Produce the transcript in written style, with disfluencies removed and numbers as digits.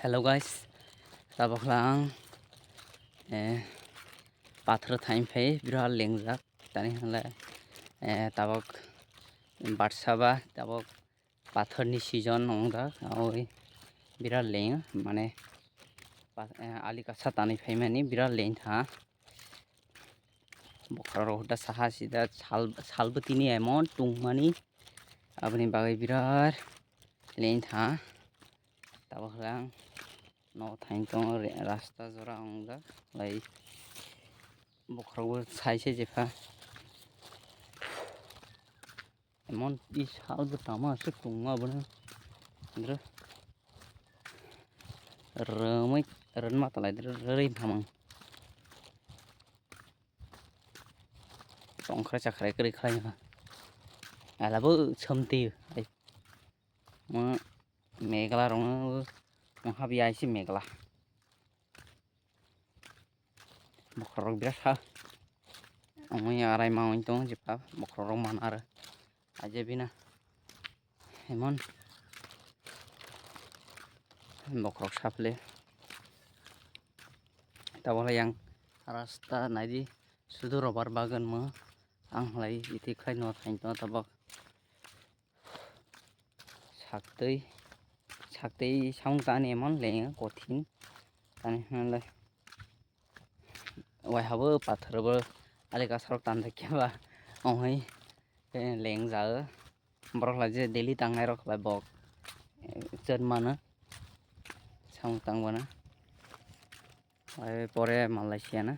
Hello guys, tabok lang pathor thaim phai biral lengjak tani hangle tabok batsaba tabok pathor ni season ongda oi biral leng mane ali kasa tani phai mani biral leng tha bokharo da saha sida salbutini emon tungmani aboni bagai birar leng tha tabok lang no thain tong rasta jora ongda lai bokharo saise jefa emon i salbu tama se tungma bana ndra ramai ranma talai rei thamang tongkhra chakhrai kri khlai ha alabu chamti ai ma megla rong habi aisi megla bokharo birat ha amoi arai maung tong jepa bokharo man ar aje bina emon bokharo saple tabala yang rasta naidi sudu robar bagan ma ang lai iti khai no thain to tabak saktei saung tani emon leng kothin tani hanle wai habo pathor bo ali ka sarok tan thakya ongoi leng ja borok la je daily tangnai rok lai bok chen mana saung tang bana pore Malaysia na